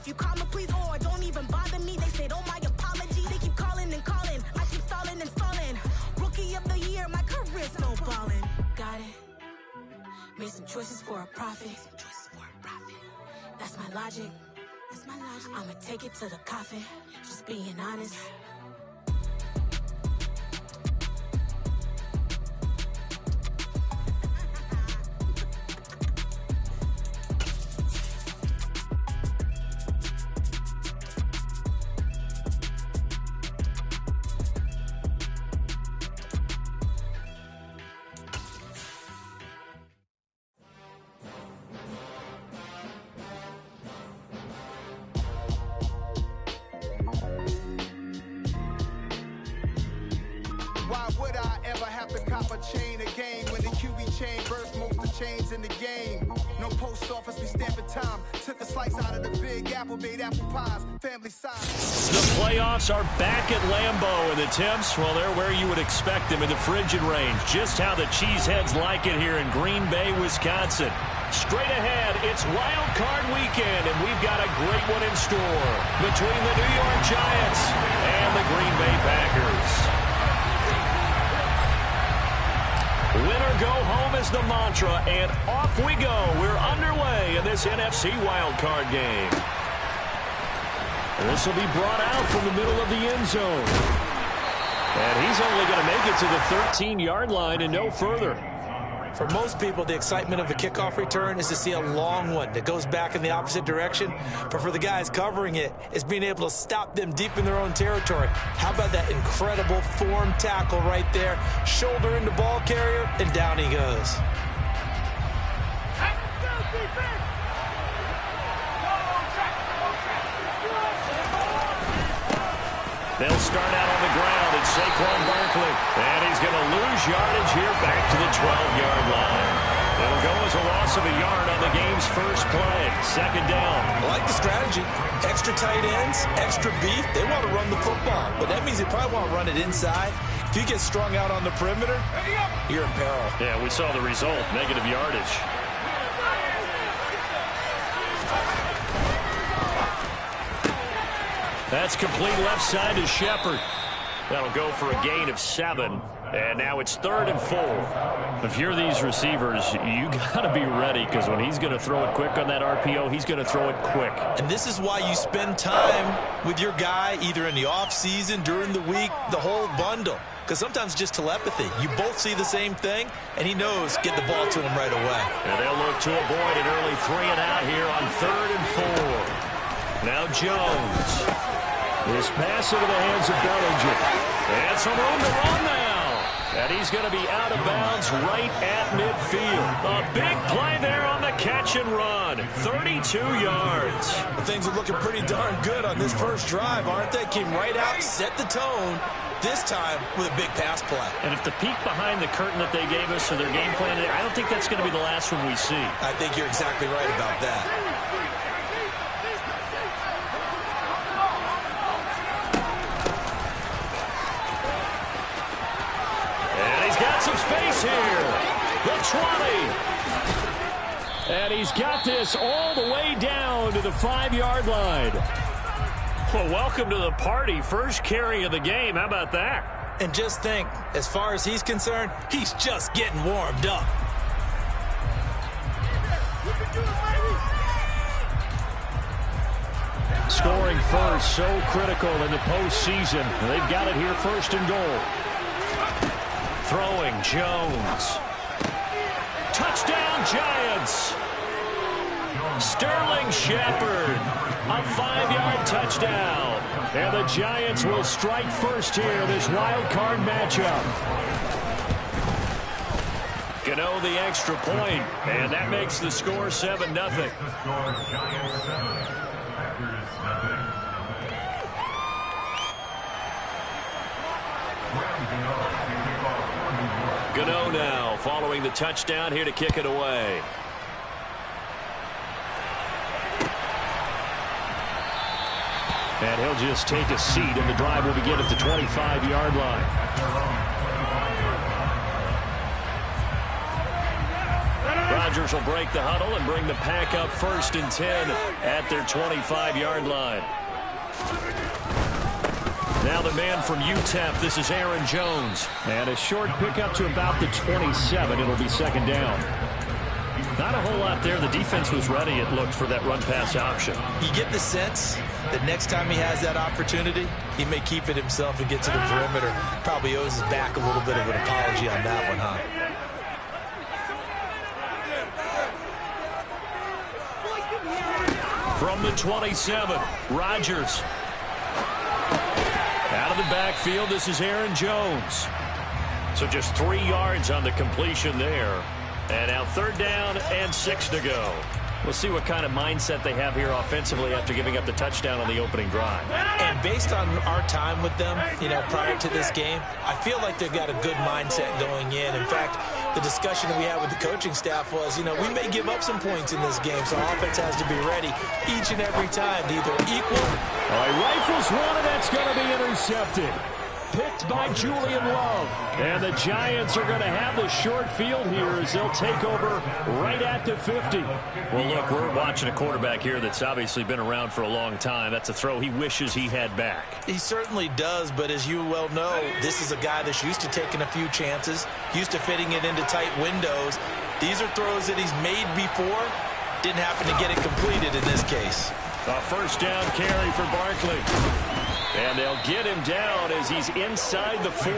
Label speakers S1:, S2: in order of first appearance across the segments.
S1: if you call me, please, or don't even bother me. They said, oh, my apologies. They keep calling and calling. I keep stalling and stalling. Rookie of the year, my career snowballing. Got it. Made some choices for a profit. That's my logic. I'ma take it to the coffin. Just being honest.
S2: Why would I ever have to cop a chain again when the QB chain burst most of the chains in the game? No post office, we stamping time. Took a slice out of the big apple, made apple pies, family size.
S3: The playoffs are back at Lambeau, and the temps, well, they're where you would expect them in the frigid range. Just how the Cheeseheads like it here in Green Bay, Wisconsin. Straight ahead, it's Wild Card Weekend, and we've got a great one in store between the New York Giants and the Green Bay Packers. Win or go home is the mantra, and off we go. We're underway in this NFC wildcard game. This will be brought out from the middle of the end zone. And he's only going to make it to the 13-yard line and no further.
S4: For most people, the excitement of the kickoff return is to see a long one that goes back in the opposite direction. But for the guys covering it, it's being able to stop them deep in their own territory. How about that incredible form tackle right there? Shoulder into ball carrier, and down he goes.
S3: They'll start out on the ground. It's Saquon Barkley. And he's going to lose yardage here back to the 12-yard line. It'll go as a loss of a yard on the game's first play. Second down.
S4: I like the strategy. Extra tight ends, extra beef. They want to run the football. But that means they probably want to run it inside. If you get strung out on the perimeter, you're in peril.
S3: Yeah, we saw the result. Negative yardage. That's complete left side to Shepard. That'll go for a gain of 7. And now it's 3rd and 4. If you're these receivers, you got to be ready, because when he's going to throw it quick on that RPO, he's going to throw it quick.
S4: And this is why you spend time with your guy either in the offseason, during the week, the whole bundle. Because sometimes just telepathy. You both see the same thing, and he knows get the ball to him right away.
S3: And they'll look to avoid an early 3 and out here on 3rd and 4. Now Jones. This pass into the hands of Bellinger. And some room to run now. And he's going to be out of bounds right at midfield. A big play there on the catch and run. 32 yards.
S4: Well, things are looking pretty darn good on this first drive, aren't they? Came right out, set the tone, this time with a big pass play.
S3: And if the peek behind the curtain that they gave us or their game plan, I don't think that's going to be the last one we see.
S4: I think you're exactly right about that.
S3: Some space here. The 20. And he's got this all the way down to the 5-yard line. Well, welcome to the party. First carry of the game. How about that?
S4: And just think, as far as he's concerned, he's just getting warmed up.
S3: Scoring first, so critical in the postseason. They've got it here, 1st and goal. Throwing, Jones. Touchdown, Giants. Sterling Shepard. A 5-yard touchdown. And the Giants will strike first here, this wild card matchup. Gano the extra point, and that makes the score 7-0. Gano now following the touchdown here to kick it away. And he'll just take a seat, and the drive will begin at the 25-yard line. Rodgers will break the huddle and bring the pack up 1st and 10 at their 25-yard line. Now the man from UTEP, this is Aaron Jones.
S5: And a short pickup to about the 27. It'll be 2nd down.
S3: Not a whole lot there. The defense was ready, it looked, for that run-pass option.
S4: You get the sense that next time he has that opportunity, he may keep it himself and get to the perimeter. Probably owes his back a little bit of an apology on that one, huh?
S3: From the 27, Rodgers. Out of the backfield, this is Aaron Jones. So just 3 yards on the completion there. And now 3rd down and 6 to go. We'll see what kind of mindset they have here offensively after giving up the touchdown on the opening drive.
S4: And based on our time with them, prior to this game, I feel like they've got a good mindset going in. In fact, the discussion that we had with the coaching staff was, we may give up some points in this game, so our offense has to be ready each and every time to either equal.
S5: All right, rifles one, and that's going to be intercepted. Picked by Julian Love. And the Giants are going to have the short field here as they'll take over right at the 50.
S3: Well, look, we're watching a quarterback here that's obviously been around for a long time. That's a throw he wishes he had back.
S4: He certainly does, but as you well know, this is a guy that's used to taking a few chances, used to fitting it into tight windows. These are throws that he's made before. Didn't happen to get it completed in this case.
S3: A 1st down carry for Barkley. And they'll get him down as he's inside the 40.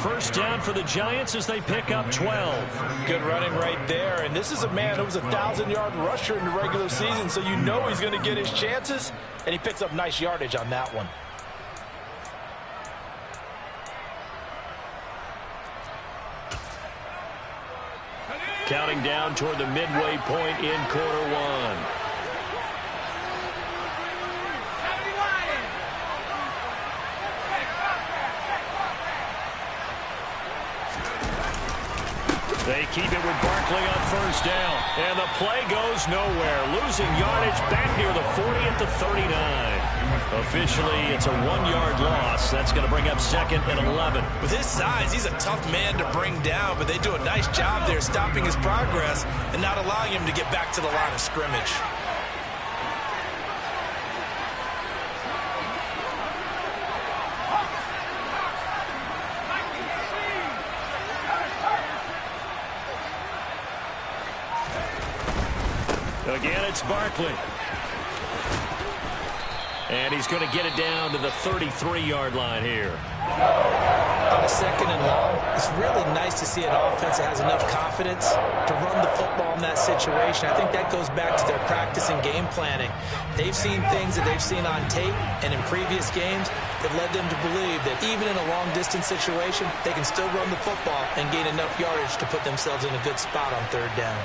S3: 1st down for the Giants as they pick up 12.
S4: Good running right there. And this is a man who was a 1,000-yard rusher in the regular season, so you know he's going to get his chances. And he picks up nice yardage on that one.
S3: Counting down toward the midway point in quarter 1. They keep it with Barkley on 1st down. And the play goes nowhere. Losing yardage back near the 40 at the 39. Officially, it's a 1-yard loss. That's going to bring up 2nd and 11.
S4: With his size, he's a tough man to bring down, but they do a nice job there stopping his progress and not allowing him to get back to the line of scrimmage.
S3: Again, it's Barkley. And he's going to get it down to the 33-yard line here.
S4: On a 2nd and long, it's really nice to see an offense that has enough confidence to run the football in that situation. I think that goes back to their practice and game planning. They've seen things that they've seen on tape and in previous games that led them to believe that even in a long-distance situation, they can still run the football and gain enough yardage to put themselves in a good spot on 3rd down.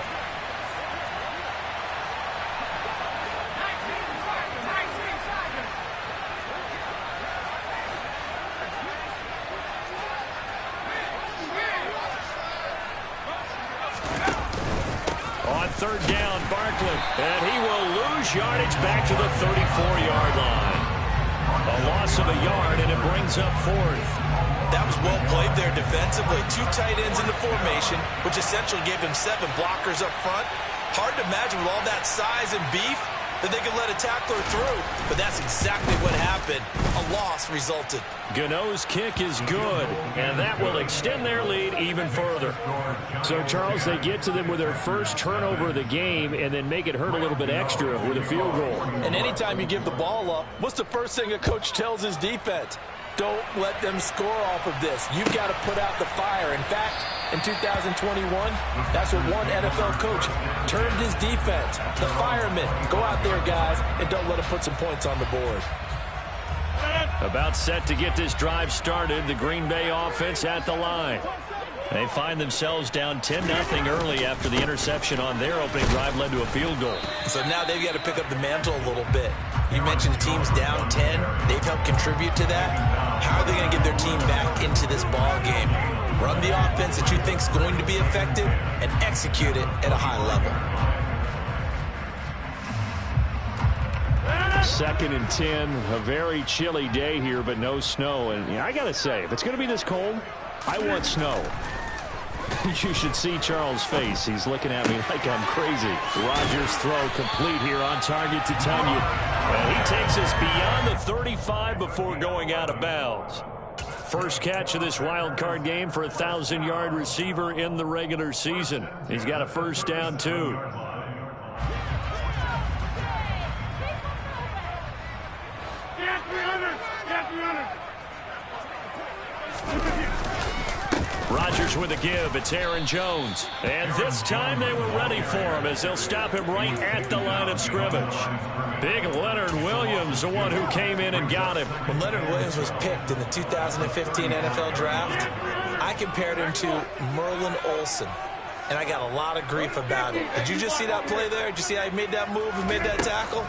S3: On 3rd down, Barkley. And he will lose yardage back to the 34-yard line. A loss of a yard, and it brings up 4th.
S4: That was well played there defensively. 2 tight ends in the formation, which essentially gave them 7 blockers up front. Hard to imagine with all that size and beef that they could let a tackler through. But that's exactly what happened. A loss resulted.
S3: Gano's kick is good, and that will extend their lead even further.
S5: So, Charles, they get to them with their first turnover of the game and then make it hurt a little bit extra with a field goal.
S4: And anytime you give the ball up, what's the first thing a coach tells his defense? Don't let them score off of this. You've got to put out the fire. In fact, in 2021, that's what one NFL coach turned his defense. The firemen. Go out there, guys, and don't let them put some points on the board.
S3: About set to get this drive started, the Green Bay offense at the line. They find themselves down 10-0 early after the interception on their opening drive led to a field goal.
S4: So now they've got to pick up the mantle a little bit. You mentioned the team's down 10. They've helped contribute to that. How are they going to get their team back into this ball game? Run the offense that you think is going to be effective and execute it at a high level.
S5: 2nd and 10, a very chilly day here, but no snow. And I got to say, if it's going to be this cold, I want snow. You should see Charles' face. He's looking at me like I'm crazy. Rodgers' throw complete here on target to Tunyon. And he takes us beyond the 35 before going out of bounds. First catch of this wild card game for a 1,000-yard receiver in the regular season. He's got a first down, too. Rodgers with a give. It's Aaron Jones. And this time they were ready for him as they'll stop him right at the line of scrimmage. Big Leonard Williams, the one who came in and got him.
S4: When Leonard Williams was picked in the 2015 NFL Draft, I compared him to Merlin Olsen, and I got a lot of grief about it. Did you just see that play there? Did you see how he made that move and made that tackle?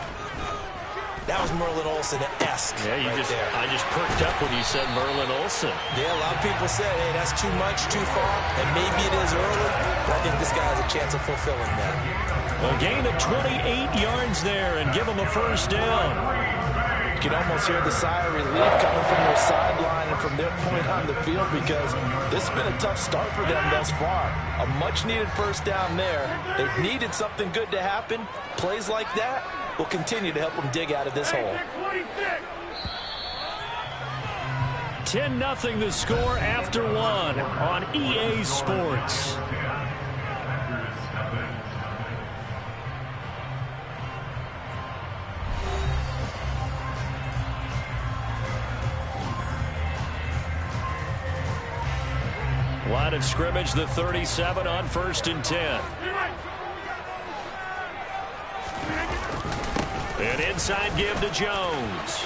S4: That was Merlin Olsen-esque.
S5: Yeah, I just perked up when you said Merlin Olsen.
S4: Yeah, a lot of people said, hey, that's too much, too far, and maybe it is early, but I think this guy has a chance of fulfilling that.
S5: A gain of 28 yards there and give him a first down.
S4: You can almost hear the sigh of relief coming from their sideline and from their point on the field because this has been a tough start for them thus far. A much-needed first down there. They've needed something good to happen. Plays like that will continue to help them dig out of this hole.
S5: 10-0 the score after one on EA Sports. Line of scrimmage, the 37 on 1st and 10. An inside give to Jones.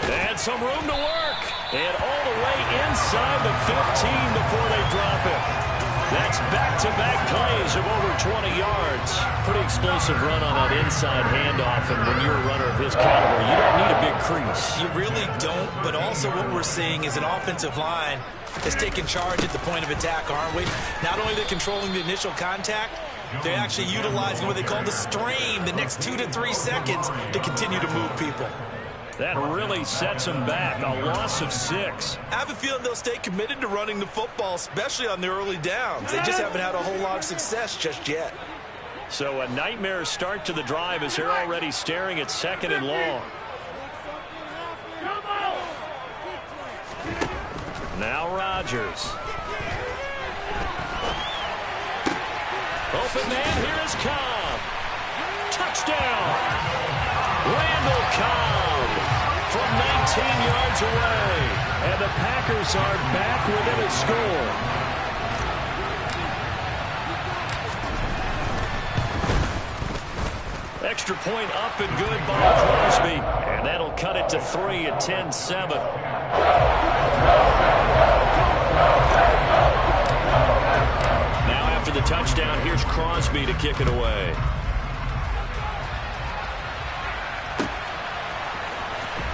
S5: And some room to work. And all the way inside the 15 before they drop it. That's back-to-back plays of over 20 yards. Pretty explosive run on that inside handoff. And when you're a runner of his caliber, you don't need a big crease.
S4: You really don't, but also what we're seeing is an offensive line that's taking charge at the point of attack, aren't we? Not only are they controlling the initial contact, they're actually utilizing what they call the strain, the next 2 to 3 seconds to continue to move people.
S5: That really sets them back. A loss of 6.
S4: I have a feeling they'll stay committed to running the football, especially on the early downs. They just haven't had a whole lot of success just yet.
S5: So a nightmare start to the drive as they're already staring at 2nd and long. Now Rodgers. Open man, here is Cobb. Touchdown. Randall Cobb from 19 yards away. And the Packers are back within a score. Extra point up and good by Crosby. And that'll cut it to 3 at 10-7. Now after the touchdown, here's Crosby to kick it away.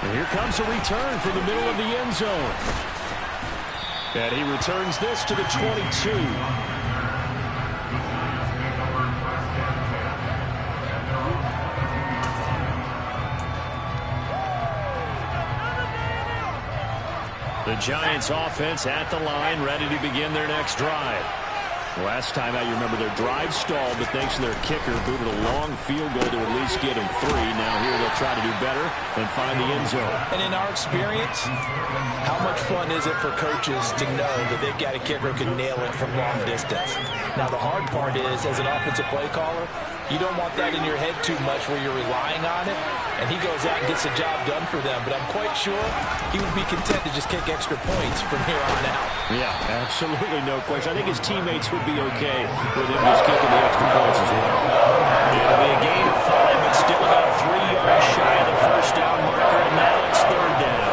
S5: And here comes a return from the middle of the end zone. And he returns this to the 22. The Giants offense at the line, ready to begin their next drive. Last time out, you remember their drive stalled, but thanks to their kicker, booted a long field goal to at least get him 3. Now here they'll try to do better and find the end zone.
S4: And in our experience, how much fun is it for coaches to know that they've got a kicker who can nail it from long distance? Now the hard part is, as an offensive play caller, you don't want that in your head too much where you're relying on it, and he goes out and gets the job done for them. But I'm quite sure he would be content to just kick extra points from here on out.
S5: Yeah, absolutely no question. I think his teammates would be okay with him just kicking the extra points as well. It'll be a gain of 5, but still about 3 yards shy of the first down marker, and now it's 3rd down.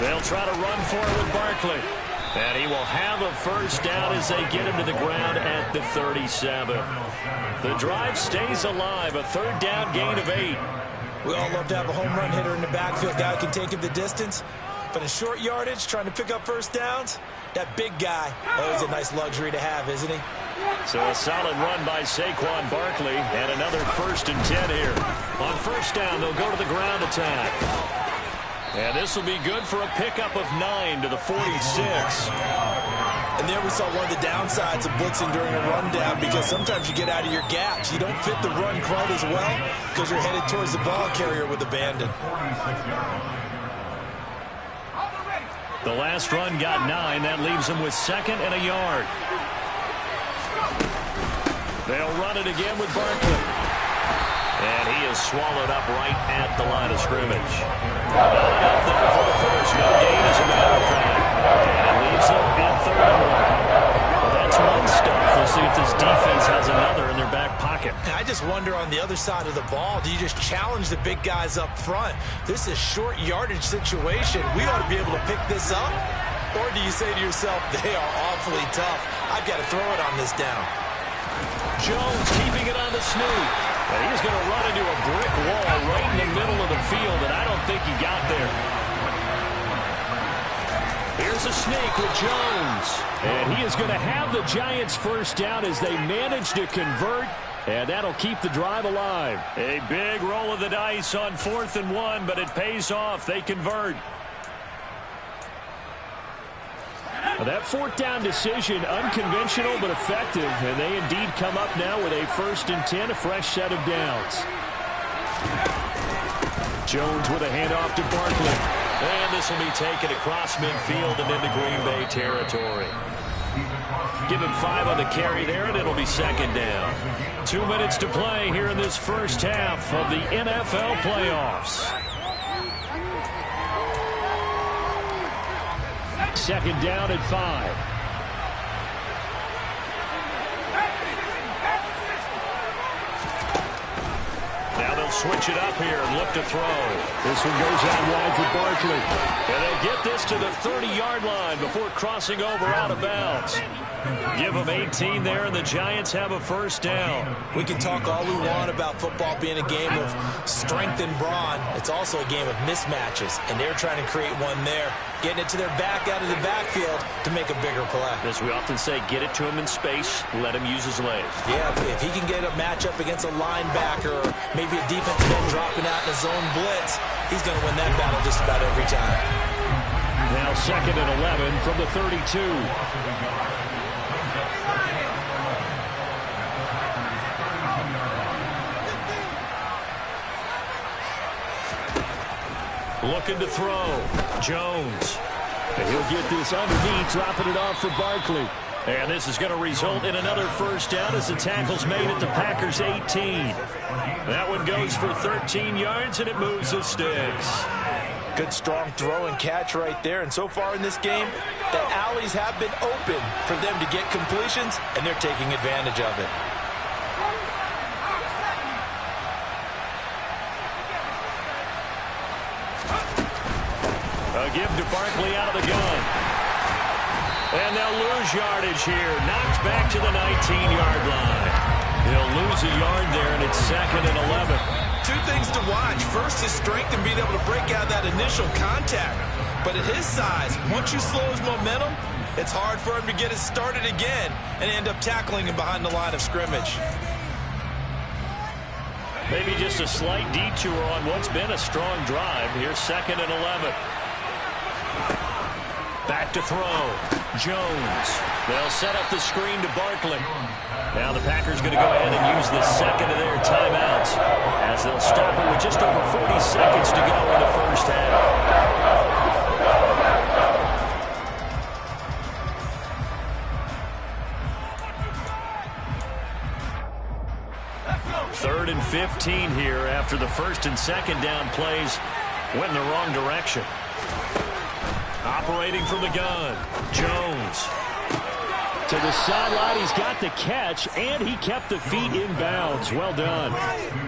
S5: They'll try to run for it with Barkley. And he will have a first down as they get him to the ground at the 37. The drive stays alive. A 3rd down gain of 8.
S4: We all love to have a home run hitter in the backfield, guy who can take it the distance. But in short yardage, trying to pick up first downs, that big guy, always a nice luxury to have, isn't he?
S3: So a solid run by Saquon Barkley, and another 1st and 10 here. On first down, they'll go to the ground attack. And this will be good for a pickup of 9 to the 46.
S4: And there we saw one of the downsides of blitzing during a rundown, because sometimes you get out of your gaps. You don't fit the run quite as well because you're headed towards the ball carrier with abandon.
S3: The last run got 9. That leaves them with 2nd and a yard. They'll run it again with Barkley. And he is swallowed up right at the line of scrimmage. Not enough there for the first. No gain, as a matter of fact. And it leaves them at 3rd and 1. Well, that's one stuff. We'll see if this defense has another in their back pocket.
S4: I just wonder on the other side of the ball, do you just challenge the big guys up front? This is short yardage situation. We ought to be able to pick this up. Or do you say to yourself, they are awfully tough. I've got to throw it on this down.
S3: Jones keeping it on the sneak. And he's going to run into a brick wall right in the middle of the field, and I don't think he got there. Here's a sneak with Jones. And he is going to have the Giants first down as they manage to convert, and that'll keep the drive alive. A big roll of the dice on 4th and 1, but it pays off. They convert. Well, that 4th down decision, unconventional but effective, and they indeed come up now with a 1st and 10, a fresh set of downs. Jones with a handoff to Barkley. And this will be taken across midfield and into Green Bay territory. Give him 5 on the carry there, and it'll be 2nd down. 2 minutes to play here in this first half of the NFL playoffs. 2nd down at 5. Now they'll switch it up here and look to throw. This one goes out wide for Barkley. And they'll get this to the 30-yard line before crossing over out of bounds. Give them 18 there, and the Giants have a first down.
S4: We can talk all we want about football being a game of strength and brawn. It's also a game of mismatches, and they're trying to create one there, getting it to their back out of the backfield to make a bigger play.
S3: As we often say, get it to him in space, let him use his legs.
S4: Yeah, if he can get a matchup against a linebacker or maybe a defensive end dropping out in a zone blitz, he's going to win that battle just about every time.
S3: Now 2nd and 11 from the 32. Looking to throw. Jones. And he'll get this underneath, dropping it off for Barkley. And this is going to result in another first down as the tackle's made at the Packers' 18. That one goes for 13 yards, and it moves the sticks.
S4: Good strong throw and catch right there. And so far in this game, the alleys have been open for them to get completions, and they're taking advantage of it.
S3: A give to Barkley out of the gun. And they'll lose yardage here. Knocked back to the 19-yard line. He'll lose a yard there, and it's 2nd and 11.
S4: 2 things to watch. First is strength and being able to break out that initial contact. But at his size, once you slow his momentum, it's hard for him to get it started again and end up tackling him behind the line of scrimmage.
S3: Maybe just a slight detour on what's been a strong drive. Here's 2nd and 11. Back to throw. Jones. They'll set up the screen to Barkley. Now the Packers going to go ahead and use the 2nd of their timeouts as they'll stop it with just over 40 seconds to go in the first half. 3rd and 15 here after the 1st and 2nd down plays went in the wrong direction. Operating from the gun, Jones. To the sideline, he's got the catch, and he kept the feet in bounds. Well done.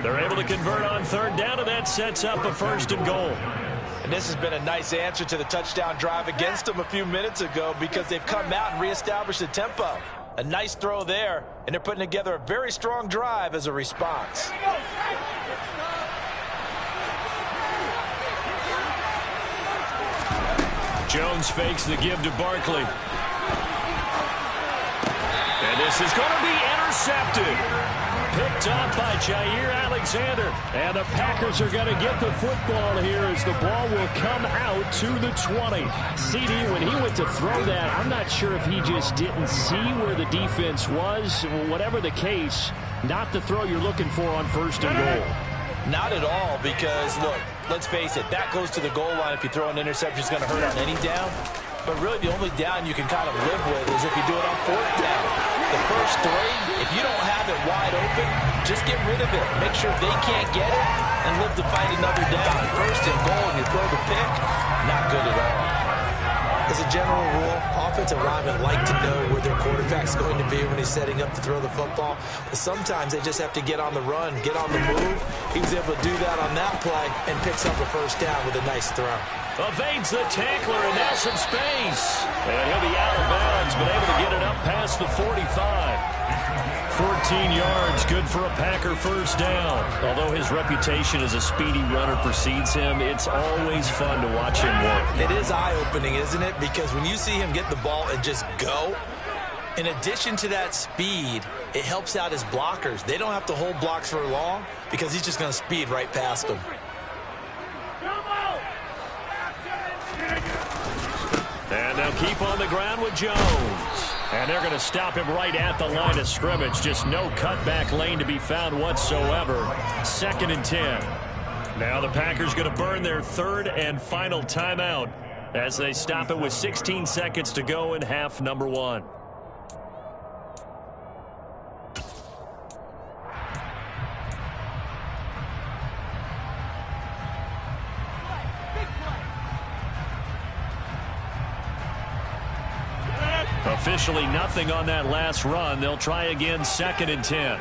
S3: They're able to convert on 3rd down, and that sets up a 1st and goal.
S4: And this has been a nice answer to the touchdown drive against them a few minutes ago because they've come out and reestablished the tempo. A nice throw there, and they're putting together a very strong drive as a response.
S3: Jones fakes the give to Barkley. And this is going to be intercepted. Picked up by Jair Alexander. And the Packers are going to get the football here as the ball will come out to the 20. CD, when he went to throw that, I'm not sure if he just didn't see where the defense was. Whatever the case, not the throw you're looking for on 1st and goal.
S4: Not at all, because, look, let's face it, that goes to the goal line. If you throw an interception, it's going to hurt on any down. But really, the only down you can kind of live with is if you do it on 4th down. The first 3, if you don't have it wide open, just get rid of it. Make sure they can't get it and live to fight another down. 1st and goal, and you throw the pick, not good at all. As a general rule, offensive linemen like to know where their quarterback's going to be when he's setting up to throw the football. But sometimes they just have to get on the run, get on the move. He was able to do that on that play and picks up a 1st down with a nice throw.
S3: Evades the tackler, and now some space. And he'll be out of bounds, but able to get it up past the 45. 14 yards, good for a Packer 1st down. Although his reputation as a speedy runner precedes him, it's always fun to watch him work.
S4: It is eye-opening, isn't it? Because when you see him get the ball and just go, in addition to that speed, it helps out his blockers. They don't have to hold blocks for long because he's just going to speed right past them.
S3: And they'll keep on the ground with Jones. And they're going to stop him right at the line of scrimmage. Just no cutback lane to be found whatsoever. 2nd and 10. Now the Packers going to burn their 3rd and final timeout as they stop it with 16 seconds to go in half number 1. Officially nothing on that last run. They'll try again 2nd and 10.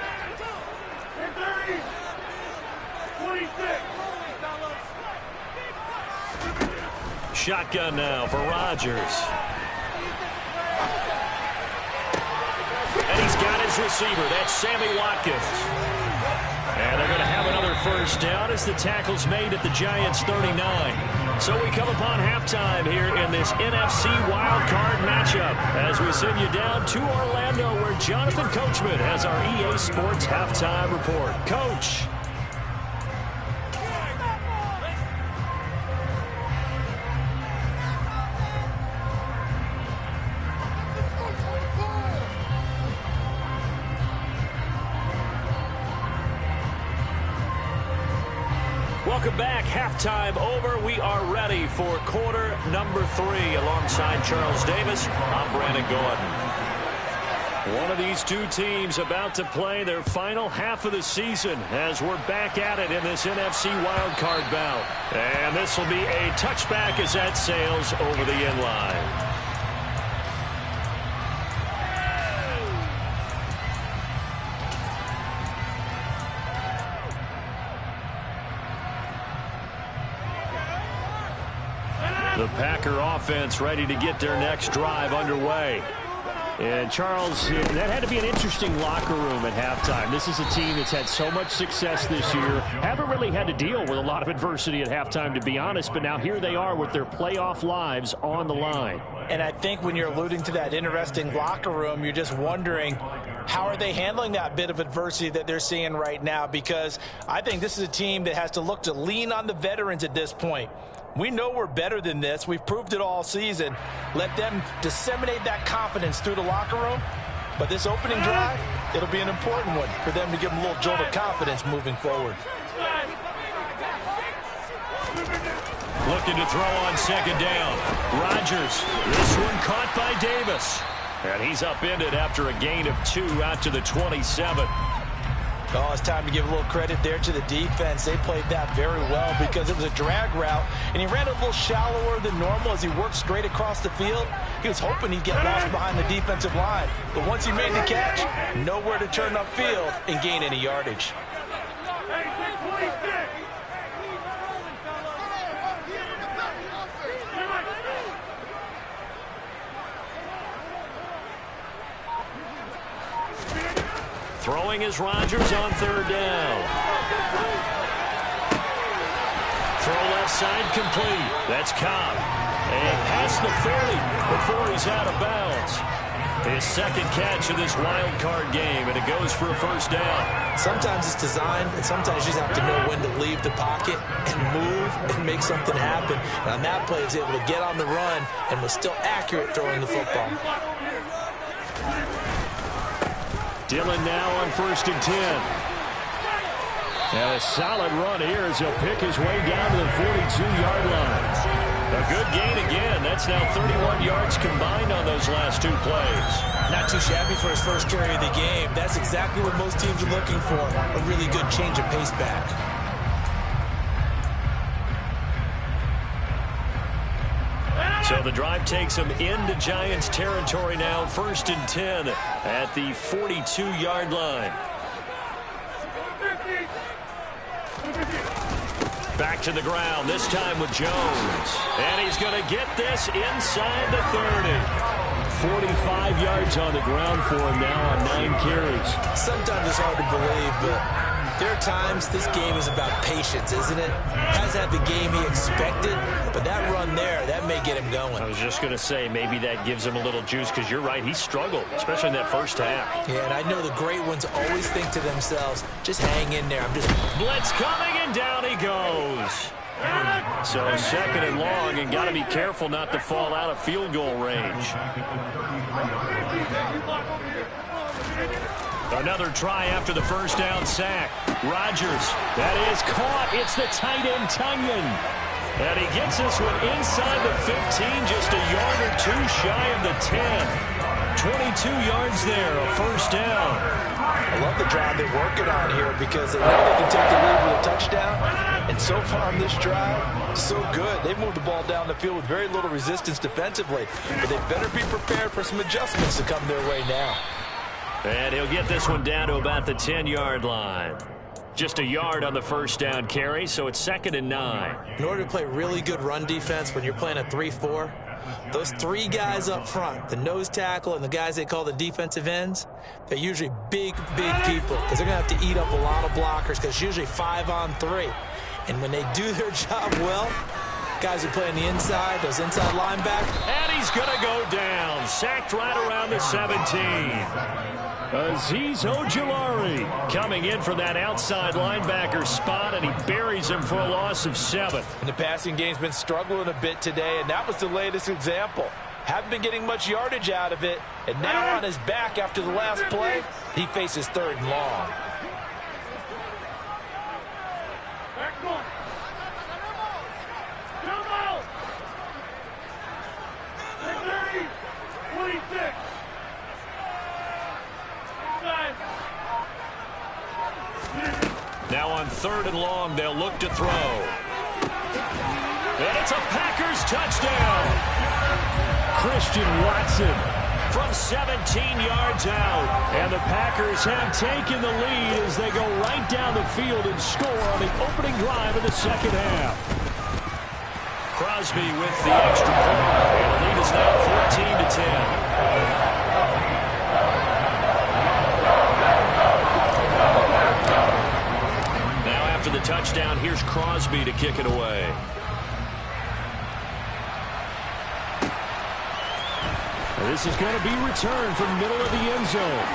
S3: Shotgun now for Rodgers. And he's got his receiver. That's Sammy Watkins. And they're going to have another 1st down as the tackle's made at the Giants' 39. So we come upon halftime here in this NFC wildcard matchup as we send you down to Orlando where Jonathan Coachman has our EA Sports halftime report. Coach. Welcome back. Halftime over. We are ready for quarter number 3 alongside Charles Davis. I'm Brandon Gordon. One of these two teams about to play their final half of the season as we're back at it in this NFC wildcard bout. And this will be a touchback as that sails over the end line. The Packer offense ready to get their next drive underway. And, Charles, that had to be an interesting locker room at halftime. This is a team that's had so much success this year. Haven't really had to deal with a lot of adversity at halftime, to be honest. But now here they are with their playoff lives on the line.
S4: And I think when you're alluding to that interesting locker room, you're just wondering, how are they handling that bit of adversity that they're seeing right now? Because I think this is a team that has to look to lean on the veterans at this point. We know we're better than this. We've proved it all season. Let them disseminate that confidence through the locker room. But this opening drive, it'll be an important one for them to give them a little jolt of confidence moving forward.
S3: Looking to throw on 2nd down. Rodgers. This one caught by Davis. And he's upended after a gain of 2 out to the 27.
S4: Oh, it's time to give a little credit there to the defense. They played that very well because it was a drag route, and he ran a little shallower than normal as he worked straight across the field. He was hoping he'd get lost behind the defensive line. But once he made the catch, nowhere to turn upfield and gain any yardage.
S3: Throwing is Rodgers on 3rd down. Throw left outside complete. That's Cobb. And past the 40 before he's out of bounds. His second catch of this wild card game, and it goes for a first down.
S4: Sometimes it's designed, and sometimes you just have to know when to leave the pocket and move and make something happen. And on that play, he was able to get on the run and was still accurate throwing the football.
S3: Dillon now on 1st and 10. And a solid run here as he'll pick his way down to the 42-yard line. A good gain again. That's now 31 yards combined on those last two plays.
S4: Not too shabby for his first carry of the game. That's exactly what most teams are looking for, a really good change of pace back.
S3: So the drive takes them into Giants territory now. 1st and 10 at the 42-yard line. Back to the ground, this time with Jones. And he's going to get this inside the 30. 45 yards on the ground for him now on 9 carries.
S4: Sometimes it's hard to believe, but there are times this game is about patience, isn't it? Hasn't had the game he expected, but that run there, that may get him going.
S3: I was just going to say, maybe that gives him a little juice, because you're right, he struggled, especially in that first half.
S4: Yeah, and I know the great ones always think to themselves, just hang in there.
S3: Blitz coming, and down he goes. So 2nd and long, and got to be careful not to fall out of field goal range. Another try after the first down sack. Rodgers, that is caught. It's the tight end, Tunyon. And he gets this one inside the 15, just a yard or two shy of the 10. 22 yards there, a first down.
S4: I love the drive they're working on here because they know they can take the lead with a touchdown. And so far on this drive, so good. They've moved the ball down the field with very little resistance defensively. But they better be prepared for some adjustments to come their way now.
S3: And he'll get this one down to about the 10-yard line. Just a yard on the first down carry, so it's 2nd and 9.
S4: In order to play really good run defense when you're playing a 3-4, those 3 guys up front, the nose tackle and the guys they call the defensive ends, they're usually big people because they're going to have to eat up a lot of blockers because it's usually 5 on 3. And when they do their job well, guys who play on the inside, those inside linebackers.
S3: And he's going to go down. Sacked right around the 17. Azeez Ojulari coming in for that outside linebacker spot, and he buries him for a loss of 7.
S4: And the passing game's been struggling a bit today, and that was the latest example. Haven't been getting much yardage out of it, and now on his back after the last play, he faces 3rd and long.
S3: Now on 3rd and long, they'll look to throw. And it's a Packers touchdown. Christian Watson from 17 yards out. And the Packers have taken the lead as they go right down the field and score on the opening drive of the second half. Crosby with the extra point. And the lead is now 14-10. After the touchdown, here's Crosby to kick it away. This is going to be returned from the middle of the end zone.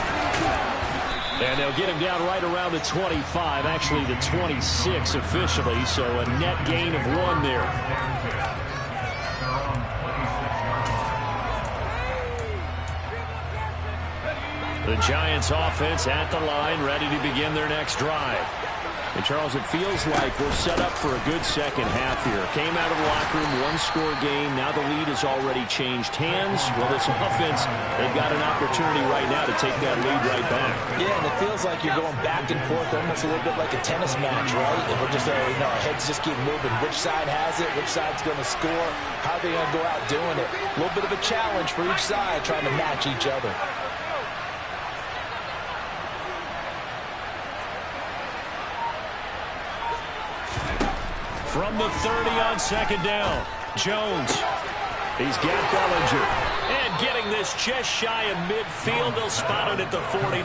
S3: And they'll get him down right around the 25, actually the 26 officially, so a net gain of 1 there. The Giants offense at the line, ready to begin their next drive. And, Charles, it feels like we're set up for a good second half here. Came out of the locker room, 1-score game. Now the lead has already changed hands. Well, this offense, they've got an opportunity right now to take that lead right back. Yeah, and it feels like you're going back and forth almost a little bit like a tennis match, right? And we're just, our heads just keep moving. Which side has it? Which side's going to score? How are they going to go out doing it? A little bit of a challenge for each side trying to match each other. From the 30 on second down, Jones. He's got Bellinger. And getting this just shy of midfield, they'll spot it at the 49.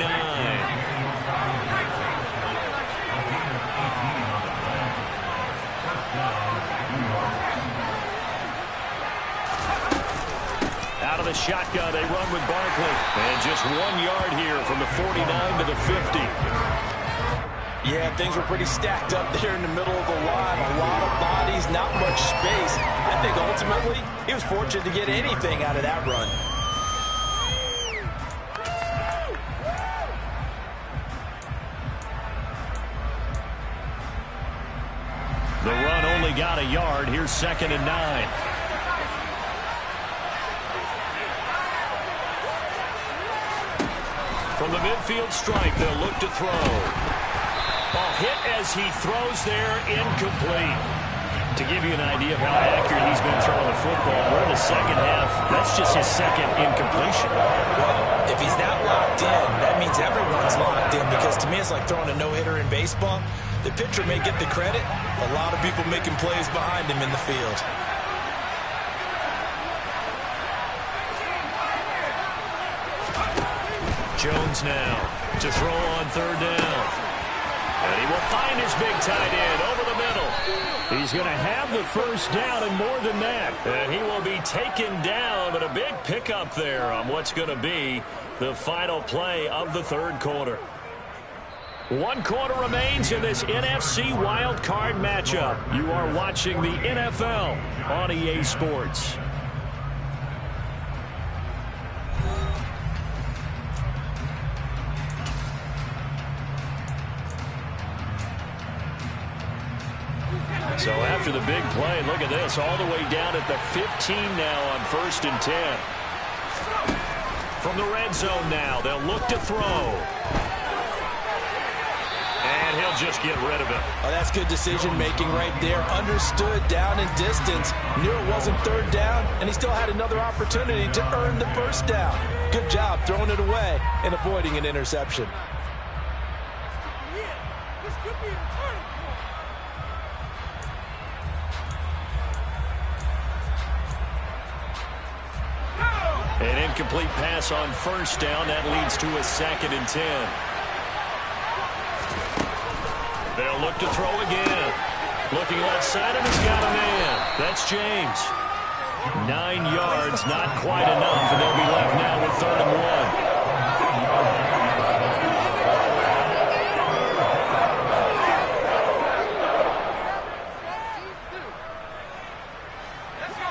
S3: Out of the shotgun, they run with Barkley. And just 1 yard here from the 49 to the 50.
S4: Yeah, things were pretty stacked up there in the middle of the line. A lot of bodies, not much space. I think ultimately he was fortunate to get anything out of that run.
S3: The run only got a yard. Here's 2nd and 9. From the midfield stripe, they'll look to throw. Ball hit as he throws there, incomplete. To give you an idea of how accurate he's been throwing the football, we're in the second half. That's just his second incompletion.
S4: Well, if he's that locked in, that means everyone's locked in, because to me it's like throwing a no-hitter in baseball. The pitcher may get the credit. A lot of people making plays behind him in the field.
S3: Jones now to throw on 3rd down. And he will find his big tight end over the middle. He's going to have the 1st down and more than that. And he will be taken down, but a big pickup there on what's going to be the final play of the 3rd quarter. 1 quarter remains in this NFC Wild Card matchup. You are watching the NFL on EA Sports. So after the big play, look at this, all the way down at the 15 now on 1st and 10. From the red zone now, they'll look to throw. And he'll just get rid of it.
S4: Oh, that's good decision-making right there. Understood down and distance. Knew it wasn't 3rd down, and he still had another opportunity to earn the 1st down. Good job throwing it away and avoiding an interception.
S1: This could be a turning point.
S3: An incomplete pass on 1st down. That leads to a 2nd and 10. They'll look to throw again. Looking left side, and he's got a man. That's James. 9 yards, not quite enough, and they'll be left now with 3rd and 1.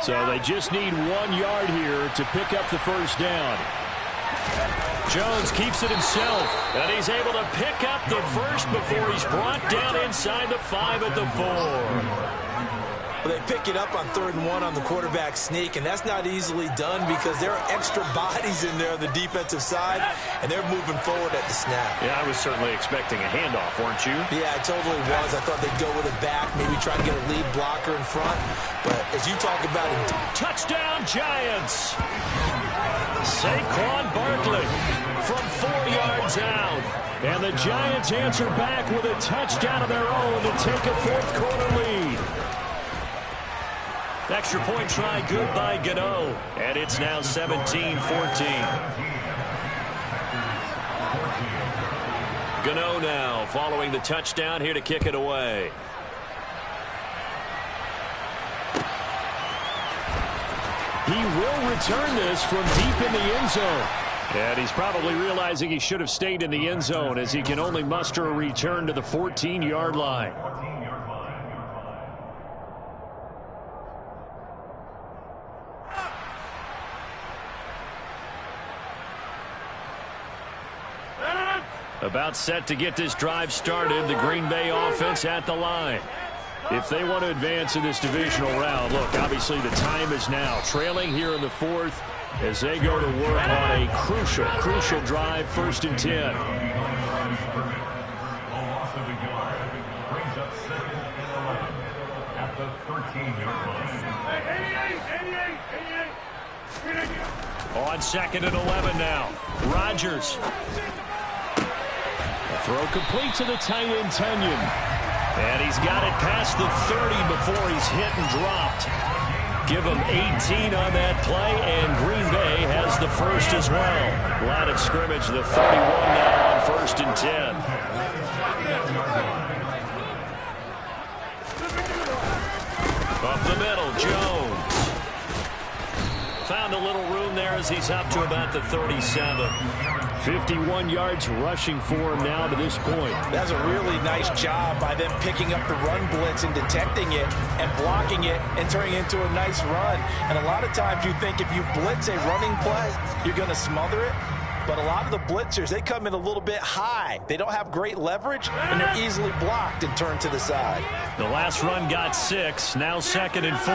S3: So they just need 1 yard here to pick up the 1st down. Jones keeps it himself, and he's able to pick up the 1st before he's brought down inside the 5 at the 4.
S4: Well, they pick it up on 3rd and 1 on the quarterback sneak, and that's not easily done because there are extra bodies in there on the defensive side, and they're moving forward at the snap.
S3: Yeah, I was certainly expecting a handoff, weren't you?
S4: Yeah, I totally was. I thought they'd go with it back, maybe try and get a lead blocker in front. But as you talk about it,
S3: touchdown Giants! Saquon Barkley from 4 yards out. And the Giants answer back with a touchdown of their own to take a 4th quarter lead. Extra point try good by Gano. And it's now 17-14. Gano now following the touchdown here to kick it away. He will return this from deep in the end zone. And he's probably realizing he should have stayed in the end zone as he can only muster a return to the 14-yard line. About set to get this drive started, the Green Bay offense at the line. If they want to advance in this divisional round, look, obviously the time is now. Trailing here in the 4th as they go to work on a crucial drive, 1st and 10. On 2nd and 11 now. Rodgers. A throw complete to the tight end, Tunyon. And he's got it past the 30 before he's hit and dropped. Give him 18 on that play, and Green Bay has the 1st as well. Line of scrimmage, the 31 now on 1st and 10. Up the middle, Jones. Found a little room there as he's up to about the 37. 51 yards rushing for him now to this point.
S4: That's a really nice job by them picking up the run blitz and detecting it and blocking it and turning it into a nice run. And a lot of times you think if you blitz a running play, you're going to smother it. But a lot of the blitzers, they come in a little bit high. They don't have great leverage, and they're easily blocked and turned to the side.
S3: The last run got 6, now 2nd and 4.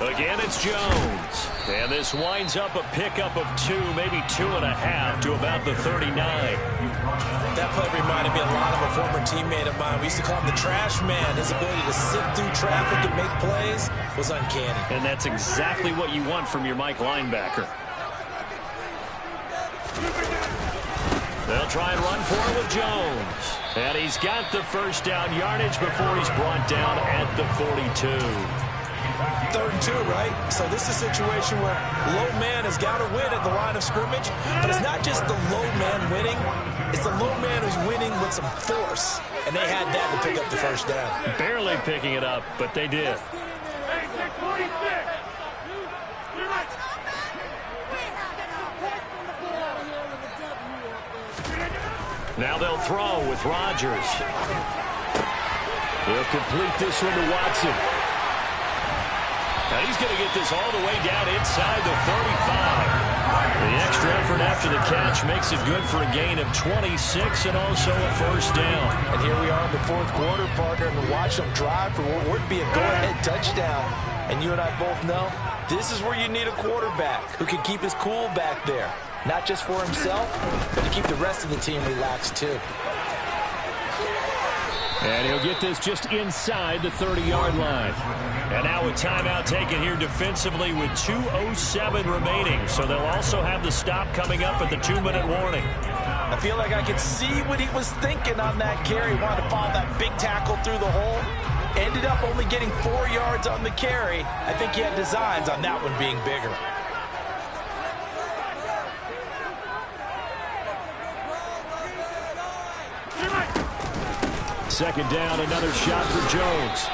S3: Again, it's Jones. And this winds up a pickup of 2, maybe 2.5 to about the 39.
S4: That play reminded me a lot of a former teammate of mine. We used to call him the trash man. His ability to sit through traffic and make plays was uncanny.
S3: And that's exactly what you want from your Mike linebacker. They'll try and run for it with Jones. And he's got the first down yardage before he's brought down at the 42.
S4: 3rd and 2, right? So this is a situation where low man has got to win at the line of scrimmage, but it's not just the low man winning, it's the low man who's winning with some force, and they had that to pick up the first down.
S3: Barely picking it up, but they did. Now they'll throw with Rodgers. He'll complete this one to Watson. Now he's going to get this all the way down inside the 35. The extra effort after the catch makes it good for a gain of 26 and also a first down.
S4: And here we are in the 4th quarter, partner, and watch them drive for what would be a go-ahead touchdown. And you and I both know this is where you need a quarterback who can keep his cool back there. Not just for himself, but to keep the rest of the team relaxed too.
S3: And he'll get this just inside the 30-yard line. And now a timeout taken here defensively with 2:07 remaining. So they'll also have the stop coming up at the 2-minute warning.
S4: I feel like I could see what he was thinking on that carry. Wanted to follow that big tackle through the hole. Ended up only getting 4 yards on the carry. I think he had designs on that one being bigger.
S3: Second down, another shot for Jones.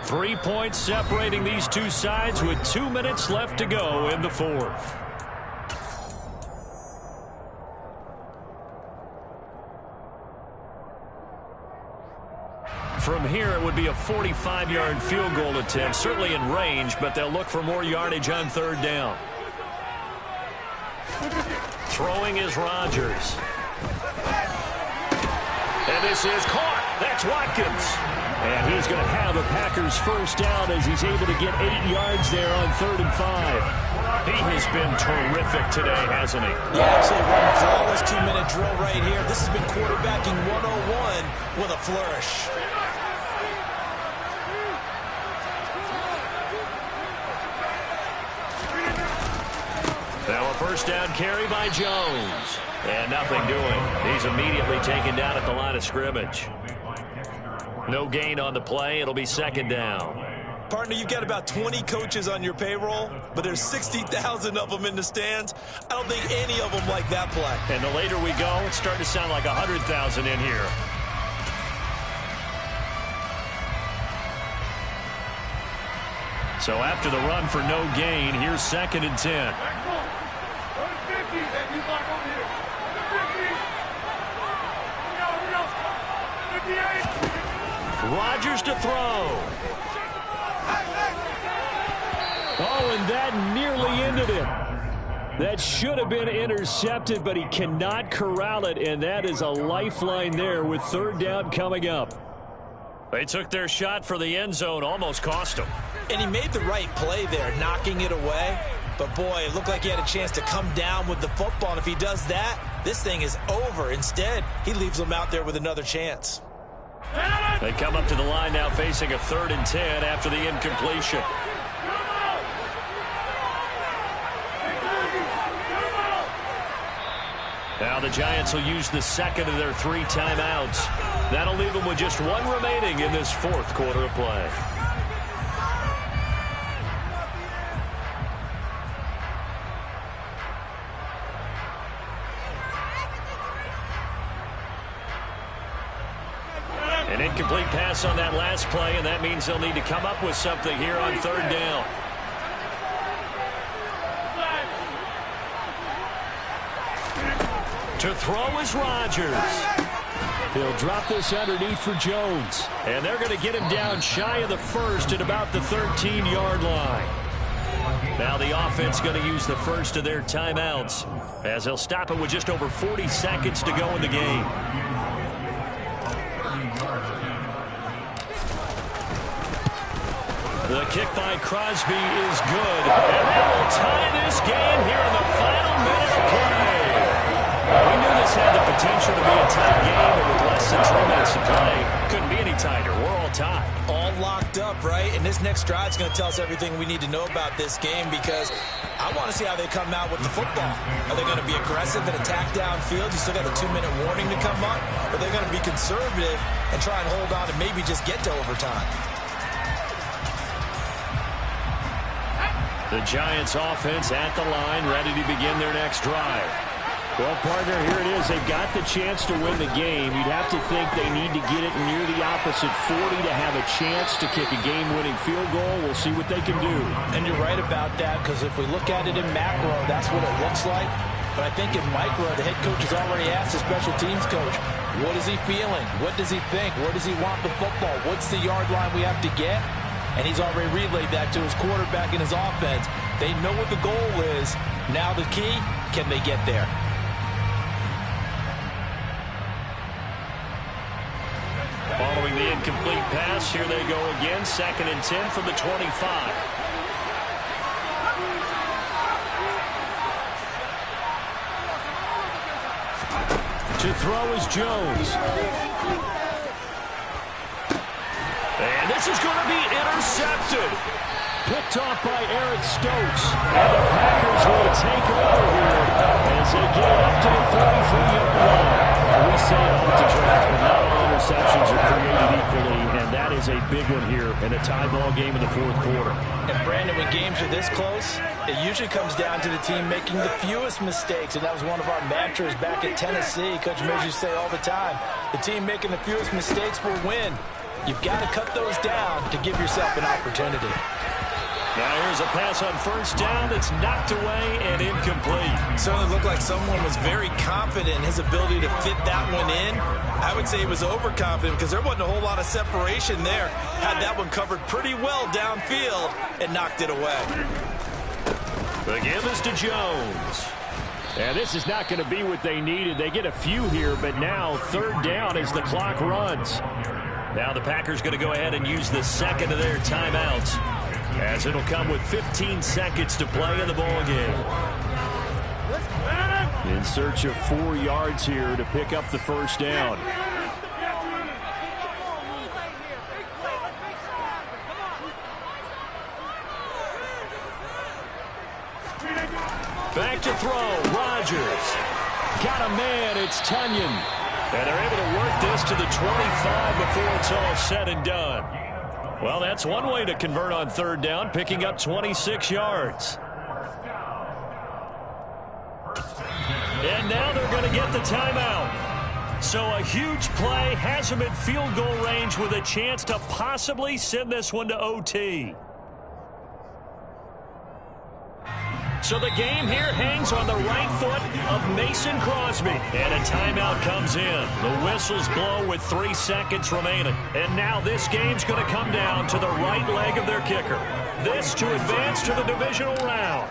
S3: 3 points separating these two sides with 2 minutes left to go in the 4th. From here, it would be a 45-yard field goal attempt, certainly in range, but they'll look for more yardage on 3rd down. Throwing is Rodgers. And this is caught. That's Watkins. And he's going to have a Packers first down as he's able to get 8 yards there on 3rd and 5. He has been terrific today, hasn't he?
S4: Yeah, absolutely. Running flawless 2-minute drill right here. This has been quarterbacking 101 with a flourish.
S3: Now a first down carry by Jones. And nothing doing. He's immediately taken down at the line of scrimmage. No gain on the play. It'll be 2nd down.
S4: Partner, you've got about 20 coaches on your payroll, but there's 60,000 of them in the stands. I don't think any of them like that play.
S3: And the later we go, it's starting to sound like 100,000 in here. So after the run for no gain, here's 2nd and 10. Rodgers to throw. Oh, and that nearly ended it. That should have been intercepted, but he cannot corral it, and that is a lifeline there with 3rd down coming up. They took their shot for the end zone, almost cost him.
S4: And he made the right play there, knocking it away. But, boy, it looked like he had a chance to come down with the football. And if he does that, this thing is over. Instead, he leaves them out there with another chance.
S3: They come up to the line now facing a 3rd and 10 after the incompletion. Now the Giants will use the 2nd of their 3 timeouts. That'll leave them with just 1 remaining in this 4th quarter of play. An incomplete pass on that last play, and that means they'll need to come up with something here on third down. To throw is Rodgers. He'll drop this underneath for Jones. And they're going to get him down shy of the first at about the 13-yard line. Now the offense going to use the first of their timeouts as they'll stop it with just over 40 seconds to go in the game. The kick by Crosby is good. And they will tie this game here in the final minute of play. We knew this had the potential to be a tight game, but with less than 3 minutes to play, couldn't be any tighter. We're all tied.
S4: All locked up, right? And this next drive is going to tell us everything we need to know about this game because I want to see how they come out with the football. Are they going to be aggressive and attack downfield? You still got a 2-minute warning to come up? Or are they going to be conservative and try and hold on and maybe just get to overtime?
S3: The Giants offense at the line, ready to begin their next drive. Well, partner, here it is. They've got the chance to win the game. You'd have to think they need to get it near the opposite 40 to have a chance to kick a game-winning field goal. We'll see what they can do.
S4: And you're right about that, because if we look at it in macro, that's what it looks like. But I think in micro, the head coach has already asked the special teams coach, what is he feeling? What does he think? Where does he want the football? What's the yard line we have to get? And he's already relayed that to his quarterback and his offense. They know what the goal is. Now the key, can they get there?
S3: Following the incomplete pass, here they go again. 2nd and 10 from the 25. To throw is Jones. And this is going to be intercepted. Picked off by Eric Stokes. And the Packers will take over here as they get it up to the 33-yard line. We say it off the track, but not all interceptions are created equally, and that is a big one here in a tie ball game in the fourth quarter.
S4: And Brandon, when games are this close, it usually comes down to the team making the fewest mistakes, and that was one of our mantras back at Tennessee. Coach Midge used to say all the time, the team making the fewest mistakes will win. You've got to cut those down to give yourself an opportunity.
S3: Now here's a pass on first down that's knocked away and incomplete.
S4: Certainly looked like someone was very confident in his ability to fit that one in. I would say he was overconfident because there wasn't a whole lot of separation there. Had that one covered pretty well downfield and knocked it away.
S3: The give is to Jones. And this is not going to be what they needed. They get a few here, but now third down as the clock runs. Now the Packers going to go ahead and use the second of their timeouts, as it'll come with 15 seconds to play in the ballgame. In search of 4 yards here to pick up the first down. Back to throw, Rodgers. Got a man, it's Tunyon. And they're able to work this to the 25 before it's all said and done. Well, that's one way to convert on third down, picking up 26 yards. And now they're going to get the timeout. So a huge play has them at field goal range with a chance to possibly send this one to OT. So the game here hangs on the right foot of Mason Crosby. And a timeout comes in. The whistles blow with 3 seconds remaining. And now this game's going to come down to the right leg of their kicker. This to advance to the divisional round.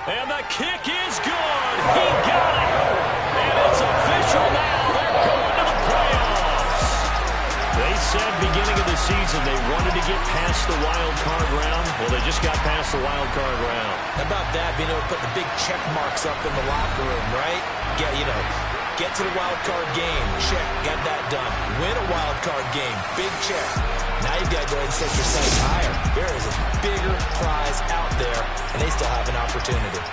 S3: And the kick is good. He got it. And it's official now. They're going to the playoffs. They said beginning of the season they wanted to get past the wild card round. Well, they just got past the wild card round.
S4: How about that, being able to put the big check marks up in the locker room, right? Get to the wild card game. Check, got that done. Win a wild card game. Big check. Now you've got to go ahead and set your sights higher. There is a bigger prize out there, and they still have an opportunity.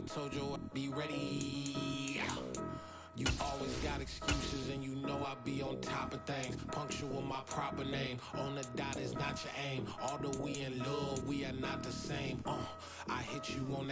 S6: told you I'd be ready. You always got excuses and you know I be on top of things. Punctual my proper name. On the dot is not your aim. Although we in love, we are not the same. I hit you on that.